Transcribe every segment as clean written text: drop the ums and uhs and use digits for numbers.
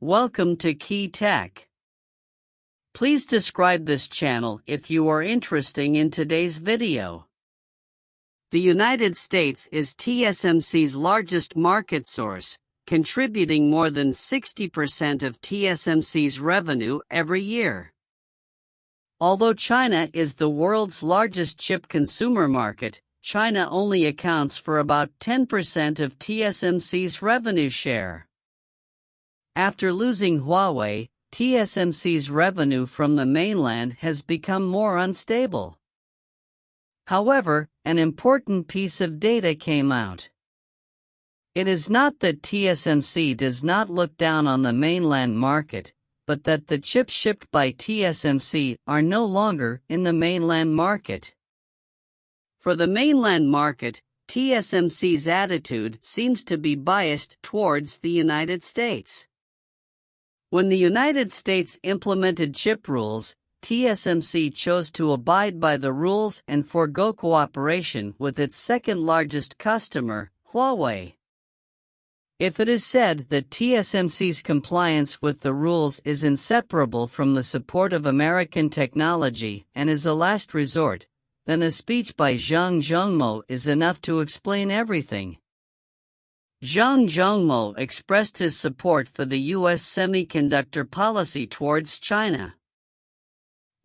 Welcome to Key Tech. Please describe this channel if you are interested in today's video. The United States is TSMC's largest market source, contributing more than 60% of TSMC's revenue every year. Although China is the world's largest chip consumer market, China only accounts for about 10% of TSMC's revenue share. After losing Huawei, TSMC's revenue from the mainland has become more unstable. However, an important piece of data came out. It is not that TSMC does not look down on the mainland market, but that the chips shipped by TSMC are no longer in the mainland market. For the mainland market, TSMC's attitude seems to be biased towards the United States. When the United States implemented chip rules, TSMC chose to abide by the rules and forgo cooperation with its second-largest customer, Huawei. If it is said that TSMC's compliance with the rules is inseparable from the support of American technology and is a last resort, then a speech by Zhang Zhengmo is enough to explain everything. Zhang Zhengmo expressed his support for the U.S. semiconductor policy towards China.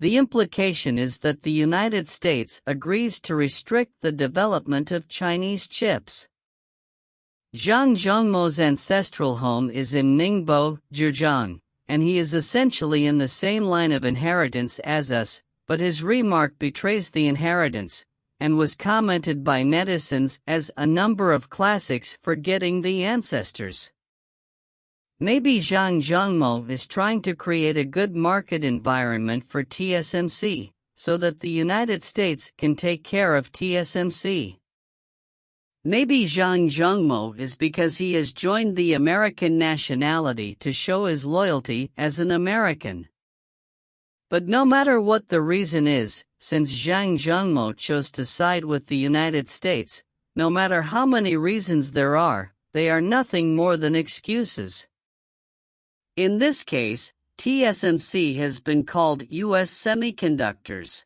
The implication is that the United States agrees to restrict the development of Chinese chips. Zhang Zhengmo's ancestral home is in Ningbo, Zhejiang, and he is essentially in the same line of inheritance as us, but his remark betrays the inheritance, and was commented by netizens as a number of classics forgetting the ancestors. Maybe Zhang Zhengmo is trying to create a good market environment for TSMC, so that the United States can take care of TSMC. Maybe Zhang Zhengmo is because he has joined the American nationality to show his loyalty as an American. But no matter what the reason is, since Zhang Zhengmo chose to side with the United States, no matter how many reasons there are, they are nothing more than excuses. In this case, TSMC has been called U.S. semiconductors.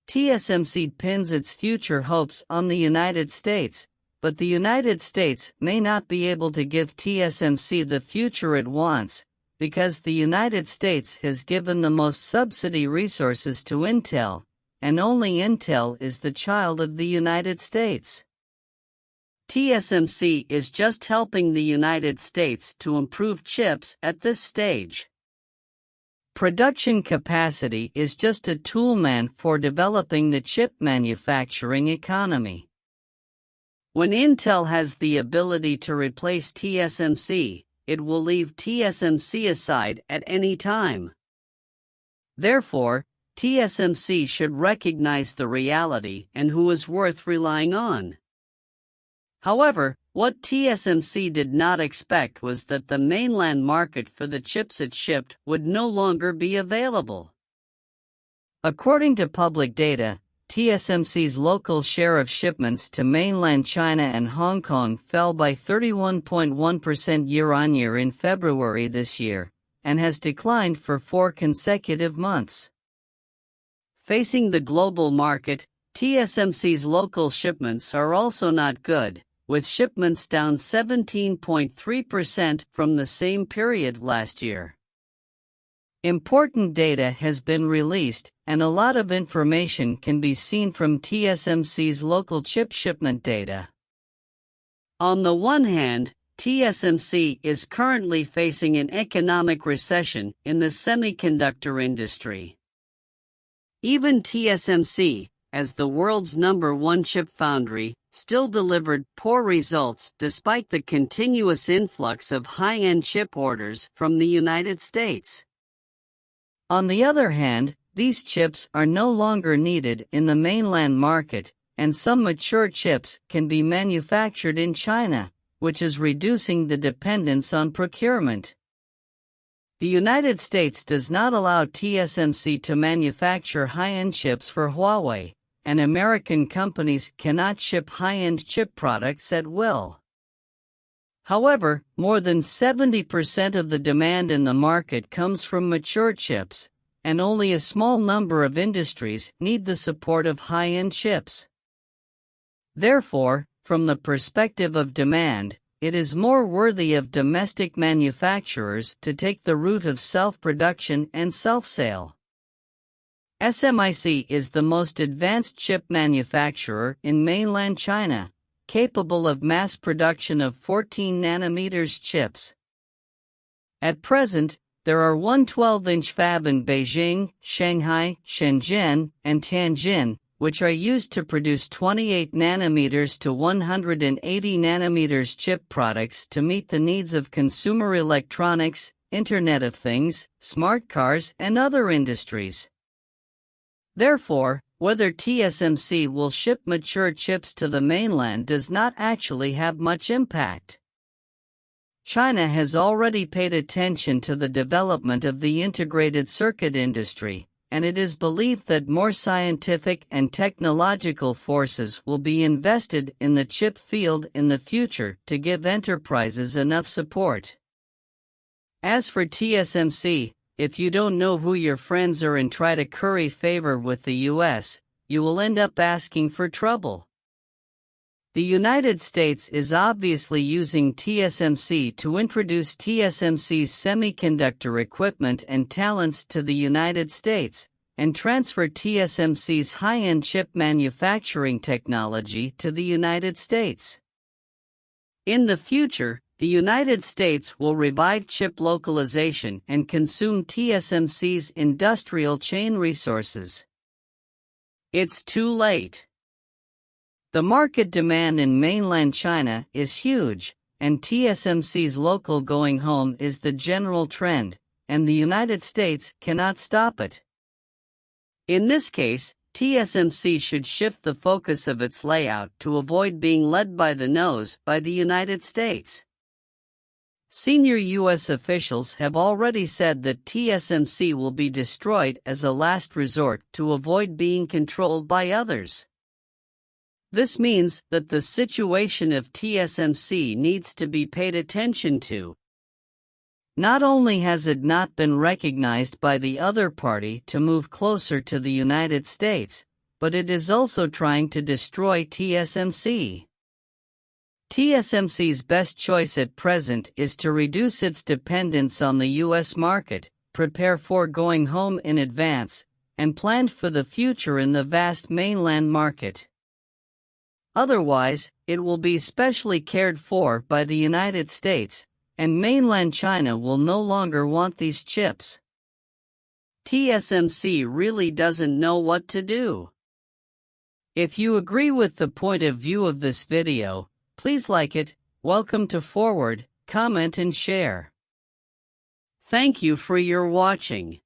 TSMC pins its future hopes on the United States, but the United States may not be able to give TSMC the future it wants, because the United States has given the most subsidy resources to Intel, and only Intel is the child of the United States. TSMC is just helping the United States to improve chips at this stage. Production capacity is just a toolman for developing the chip manufacturing economy. When Intel has the ability to replace TSMC, it will leave TSMC aside at any time. Therefore, TSMC should recognize the reality and who is worth relying on. However, what TSMC did not expect was that the mainland market for the chips it shipped would no longer be available. According to public data, TSMC's local share of shipments to mainland China and Hong Kong fell by 31.1% year-on-year in February this year, and has declined for 4 consecutive months. Facing the global market, TSMC's local shipments are also not good, with shipments down 17.3% from the same period last year. Important data has been released, and a lot of information can be seen from TSMC's local chip shipment data. On the one hand, TSMC is currently facing an economic recession in the semiconductor industry. Even TSMC, as the world's #1 chip foundry, still delivered poor results despite the continuous influx of high-end chip orders from the United States. On the other hand, these chips are no longer needed in the mainland market, and some mature chips can be manufactured in China, which is reducing the dependence on procurement. The United States does not allow TSMC to manufacture high-end chips for Huawei, and American companies cannot ship high-end chip products at will. However, more than 70% of the demand in the market comes from mature chips, and only a small number of industries need the support of high-end chips. Therefore, from the perspective of demand, it is more worthy of domestic manufacturers to take the route of self-production and self-sale. SMIC is the most advanced chip manufacturer in mainland China, capable of mass production of 14 nanometers chips. At present, there are one 12-inch fab in Beijing, Shanghai, Shenzhen, and Tianjin, which are used to produce 28 nanometers to 180 nanometers chip products to meet the needs of consumer electronics, Internet of Things, smart cars, and other industries. Therefore, whether TSMC will ship mature chips to the mainland does not actually have much impact. China has already paid attention to the development of the integrated circuit industry, and it is believed that more scientific and technological forces will be invested in the chip field in the future to give enterprises enough support. As for TSMC, if you don't know who your friends are and try to curry favor with the US, you will end up asking for trouble. The United States is obviously using TSMC to introduce TSMC's semiconductor equipment and talents to the United States, and transfer TSMC's high-end chip manufacturing technology to the United States. In the future, the United States will revive chip localization and consume TSMC's industrial chain resources. It's too late. The market demand in mainland China is huge, and TSMC's local going home is the general trend, and the United States cannot stop it. In this case, TSMC should shift the focus of its layout to avoid being led by the nose by the United States. Senior U.S. officials have already said that TSMC will be destroyed as a last resort to avoid being controlled by others. This means that the situation of TSMC needs to be paid attention to. Not only has it not been recognized by the other party to move closer to the United States, but it is also trying to destroy TSMC. TSMC's best choice at present is to reduce its dependence on the U.S. market, prepare for going home in advance, and plan for the future in the vast mainland market. Otherwise, it will be specially cared for by the United States, and mainland China will no longer want these chips. TSMC really doesn't know what to do. If you agree with the point of view of this video, please like it, welcome to forward, comment and share. Thank you for your watching.